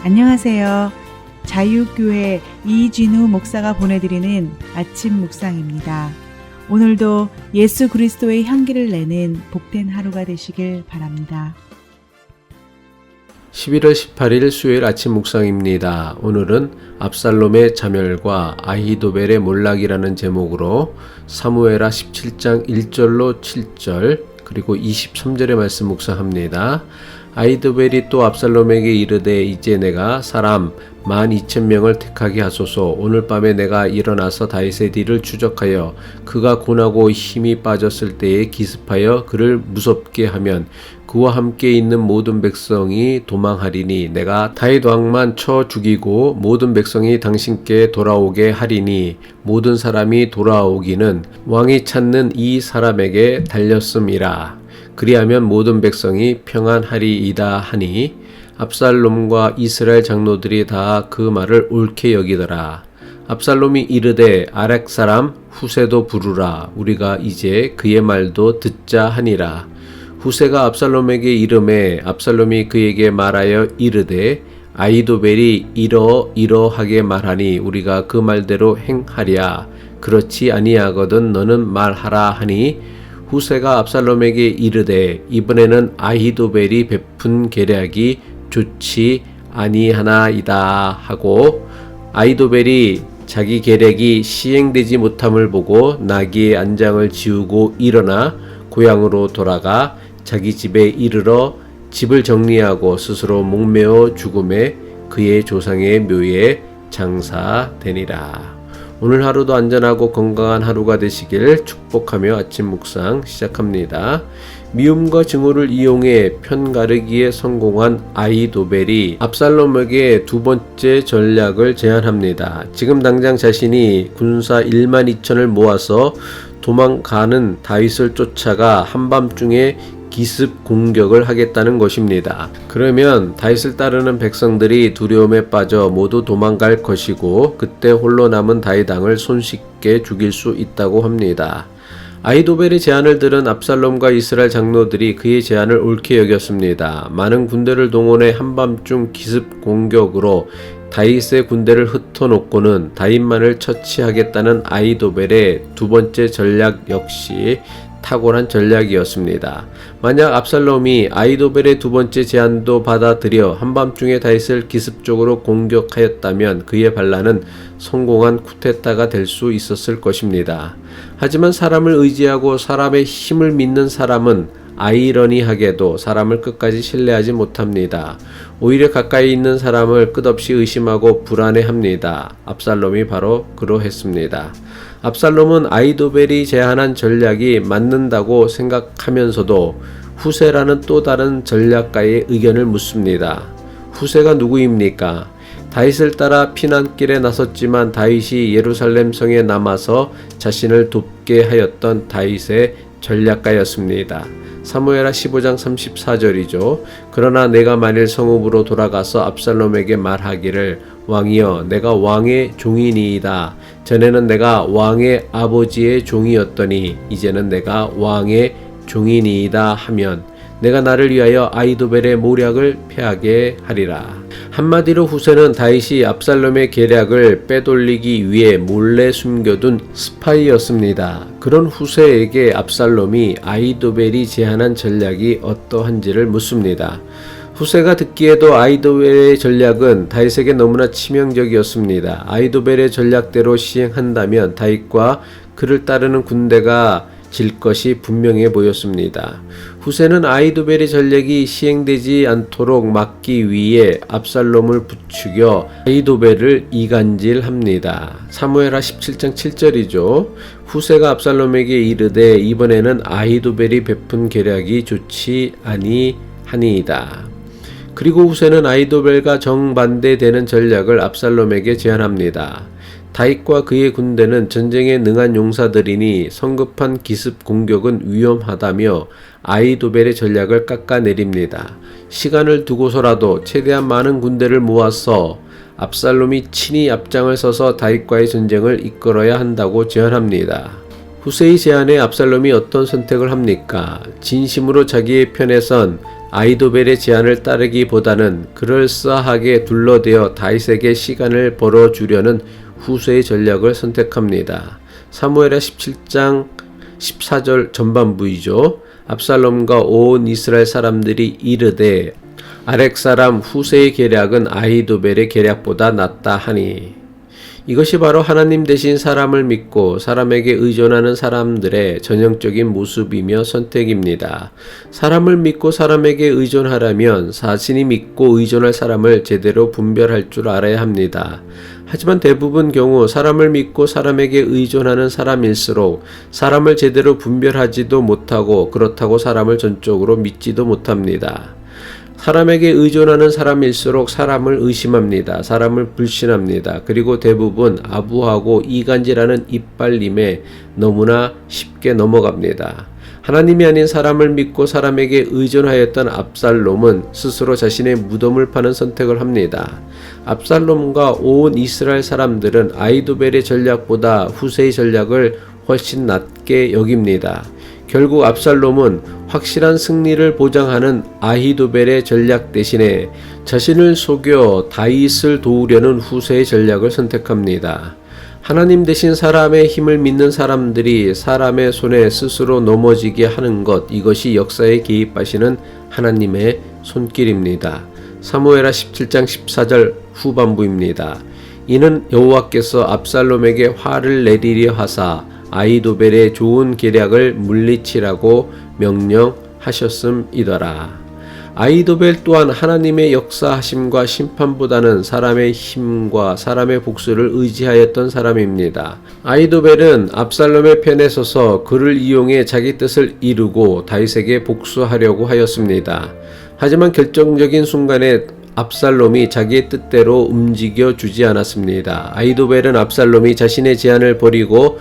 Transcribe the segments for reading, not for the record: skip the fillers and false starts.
안녕하세요. 자유교회 이진우 목사가 보내드리는 아침 묵상입니다. 오늘도 예수 그리스도의 향기를 내는 복된 하루가 되시길 바랍니다. 11월 18일 수요일 아침 묵상입니다. 오늘은 압살롬의 자멸과 아히도벨의 몰락이라는 제목으로 사무엘하 17장 1절로 7절 그리고 23절의 말씀 묵상합니다. 아히도벨이 또 압살롬에게 이르되 이제 내가 사람 12,000명을 택하게 하소서. 오늘 밤에 내가 일어나서 다윗의 뒤를 추적하여 그가 고나고 힘이 빠졌을 때에 기습하여 그를 무섭게 하면 그와 함께 있는 모든 백성이 도망하리니 내가 다윗 왕만 쳐 죽이고 모든 백성이 당신께 돌아오게 하리니 모든 사람이 돌아오기는 왕이 찾는 이 사람에게 달렸음이라. 그리하면 모든 백성이 평안하리이다 하니 압살롬과 이스라엘 장로들이 다 그 말을 옳게 여기더라. 압살롬이 이르되 아렉 사람 후세도 부르라. 우리가 이제 그의 말도 듣자 하니라. 후세가 압살롬에게 이르매 압살롬이 그에게 말하여 이르되 아히도벨이 이러이러하게 말하니 우리가 그 말대로 행하랴. 그렇지 아니하거든 너는 말하라 하니 후세가 압살롬에게 이르되 이번에는 아히도벨이 베푼 계략이 좋지 아니하나이다 하고 아히도벨이 자기 계략이 시행되지 못함을 보고 나귀의 안장을 지우고 일어나 고향으로 돌아가 자기 집에 이르러 집을 정리하고 스스로 목매어 죽음에 그의 조상의 묘에 장사되니라. 오늘 하루도 안전하고 건강한 하루가 되시길 축복하며 아침 묵상 시작합니다. 미움과 증오를 이용해 편가르기에 성공한 아히도벨이 압살롬에게 두 번째 전략을 제안합니다. 지금 당장 자신이 군사 12,000을 모아서 도망가는 다윗을 쫓아가 한밤중에 기습 공격을 하겠다는 것입니다. 그러면 다윗을 따르는 백성들이 두려움에 빠져 모두 도망갈 것이고 그때 홀로 남은 다윗 왕을 손쉽게 죽일 수 있다고 합니다. 아히도벨의 제안을 들은 압살롬과 이스라엘 장로들이 그의 제안을 옳게 여겼습니다. 많은 군대를 동원해 한밤중 기습 공격으로 다윗의 군대를 흩어놓고는 다윗만을 처치하겠다는 아히도벨의 두 번째 전략 역시 탁월한 전략이었습니다. 만약 압살롬이 아히도벨의 두 번째 제안도 받아들여 한밤중에 다윗을 기습적으로 공격하였다면 그의 반란은 성공한 쿠데타가 될 수 있었을 것입니다. 하지만 사람을 의지하고 사람의 힘을 믿는 사람은 아이러니하게도 사람을 끝까지 신뢰하지 못합니다. 오히려 가까이 있는 사람을 끝없이 의심하고 불안해합니다. 압살롬이 바로 그러했습니다. 압살롬은 아히도벨이 제안한 전략이 맞는다고 생각하면서도 후세라는 또 다른 전략가의 의견을 묻습니다. 후세가 누구입니까? 다윗을 따라 피난길에 나섰지만 다윗이 예루살렘 성에 남아서 자신을 돕게 하였던 다윗의 전략가였습니다. 사무엘하 15장 34절이죠. 그러나 내가 만일 성읍으로 돌아가서 압살롬에게 말하기를 왕이여 내가 왕의 종이니이다. 전에는 내가 왕의 아버지의 종이었더니 이제는 내가 왕의 종이니이다 하면 내가 나를 위하여 아히도벨의 모략을 패하게 하리라. 한마디로 후세는 다윗이 압살롬의 계략을 빼돌리기 위해 몰래 숨겨둔 스파이였습니다. 그런 후세에게 압살롬이 아히도벨이 제안한 전략이 어떠한지를 묻습니다. 후세가 듣기에도 아히도벨의 전략은 다윗에게 너무나 치명적이었습니다. 아히도벨의 전략대로 시행한다면 다윗과 그를 따르는 군대가 질 것이 분명해 보였습니다. 후세는 아히도벨의 전략이 시행되지 않도록 막기 위해 압살롬을 부추겨 아히도벨을 이간질합니다. 사무엘하 17장 7절이죠. 후세가 압살롬에게 이르되 이번에는 아히도벨이 베푼 계략이 좋지 아니하니이다. 그리고 후세는 아히도벨과 정반대되는 전략을 압살롬에게 제안합니다. 다윗과 그의 군대는 전쟁에 능한 용사들이니 성급한 기습 공격은 위험하다며 아히도벨의 전략을 깎아내립니다. 시간을 두고서라도 최대한 많은 군대를 모아서 압살롬이 친히 앞장을 서서 다윗과의 전쟁을 이끌어야 한다고 제안합니다. 후세의 제안에 압살롬이 어떤 선택을 합니까? 진심으로 자기의 편에 선 아히도벨의 제안을 따르기보다는 그럴싸하게 둘러대어 다윗에게 시간을 벌어주려는 후세의 전략을 선택합니다. 사무엘하 17장 14절 전반부이죠. 압살롬과 온 이스라엘 사람들이 이르되 아렉 사람 후세의 계략은 아히도벨의 계략보다 낫다 하니, 이것이 바로 하나님 대신 사람을 믿고 사람에게 의존하는 사람들의 전형적인 모습이며 선택입니다. 사람을 믿고 사람에게 의존하려면 자신이 믿고 의존할 사람을 제대로 분별할 줄 알아야 합니다. 하지만 대부분 경우 사람을 믿고 사람에게 의존하는 사람일수록 사람을 제대로 분별하지도 못하고 그렇다고 사람을 전적으로 믿지도 못합니다. 사람에게 의존하는 사람일수록 사람을 의심합니다. 사람을 불신합니다. 그리고 대부분 아부하고 이간질하는 이빨림에 너무나 쉽게 넘어갑니다. 하나님이 아닌 사람을 믿고 사람에게 의존하였던 압살롬은 스스로 자신의 무덤을 파는 선택을 합니다. 압살롬과 온 이스라엘 사람들은 아히도벨의 전략보다 후세의 전략을 훨씬 낮게 여깁니다. 결국 압살롬은 확실한 승리를 보장하는 아히도벨의 전략 대신에 자신을 속여 다윗을 도우려는 후세의 전략을 선택합니다. 하나님 대신 사람의 힘을 믿는 사람들이 사람의 손에 스스로 넘어지게 하는 것, 이것이 역사에 개입하시는 하나님의 손길입니다. 사무엘하 17장 14절 후반부입니다. 이는 여호와께서 압살롬에게 화를 내리려 하사 아히도벨의 좋은 계략을 물리치라고 명령하셨음이더라. 아히도벨 또한 하나님의 역사하심과 심판보다는 사람의 힘과 사람의 복수를 의지하였던 사람입니다. 아히도벨은 압살롬의 편에 서서 그를 이용해 자기 뜻을 이루고 다윗에게 복수하려고 하였습니다. 하지만 결정적인 순간에 압살롬이 자기의 뜻대로 움직여 주지 않았습니다. 아히도벨은 압살롬이 자신의 제안을 버리고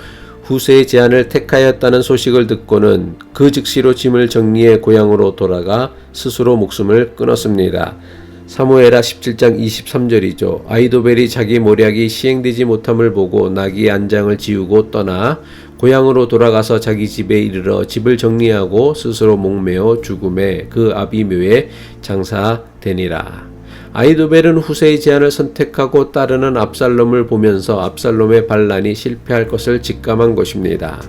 후세의 제안을 택하였다는 소식을 듣고는 그 즉시로 짐을 정리해 고향으로 돌아가 스스로 목숨을 끊었습니다. 사무엘하 17장 23절이죠. 아히도벨이 자기 모략이 시행되지 못함을 보고 나귀의 안장을 지우고 떠나 고향으로 돌아가서 자기 집에 이르러 집을 정리하고 스스로 목매어 죽음에 그 아비묘에 장사되니라. 아히도벨은 후세의 제안을 선택하고 따르는 압살롬을 보면서 압살롬의 반란이 실패할 것을 직감한 것입니다.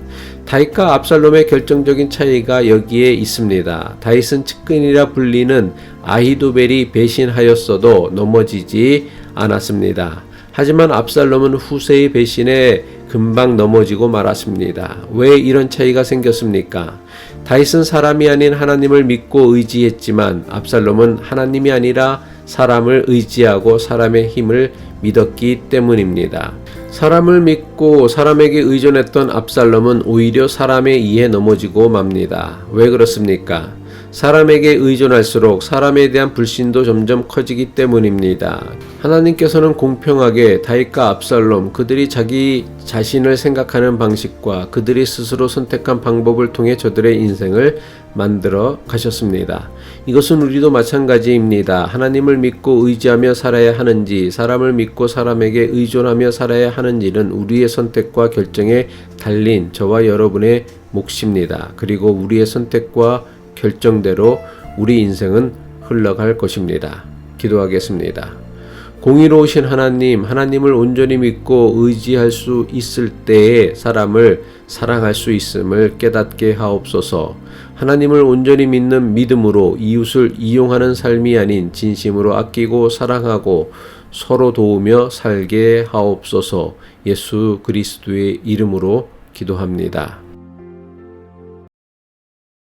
다윗과 압살롬의 결정적인 차이가 여기에 있습니다. 다윗은 측근이라 불리는 아히도벨이 배신하였어도 넘어지지 않았습니다. 하지만 압살롬은 후세의 배신에 금방 넘어지고 말았습니다. 왜 이런 차이가 생겼습니까? 다윗은 사람이 아닌 하나님을 믿고 의지했지만 압살롬은 하나님이 아니라 사람을 의지하고 사람의 힘을 믿었기 때문입니다. 사람을 믿고 사람에게 의존했던 압살롬은 오히려 사람의 이에 넘어지고 맙니다. 왜 그렇습니까? 사람에게 의존할수록 사람에 대한 불신도 점점 커지기 때문입니다. 하나님께서는 공평하게 다윗과 압살롬, 그들이 자기 자신을 생각하는 방식과 그들이 스스로 선택한 방법을 통해 저들의 인생을 만들어 가셨습니다. 이것은 우리도 마찬가지입니다. 하나님을 믿고 의지하며 살아야 하는지, 사람을 믿고 사람에게 의존하며 살아야 하는지는 우리의 선택과 결정에 달린 저와 여러분의 몫입니다. 그리고 우리의 선택과 결정대로 우리 인생은 흘러갈 것입니다. 기도하겠습니다. 공의로우신 하나님, 하나님을 온전히 믿고 의지할 수 있을 때에 사람을 사랑할 수 있음을 깨닫게 하옵소서. 하나님을 온전히 믿는 믿음으로 이웃을 이용하는 삶이 아닌 진심으로 아끼고 사랑하고 서로 도우며 살게 하옵소서. 예수 그리스도의 이름으로 기도합니다.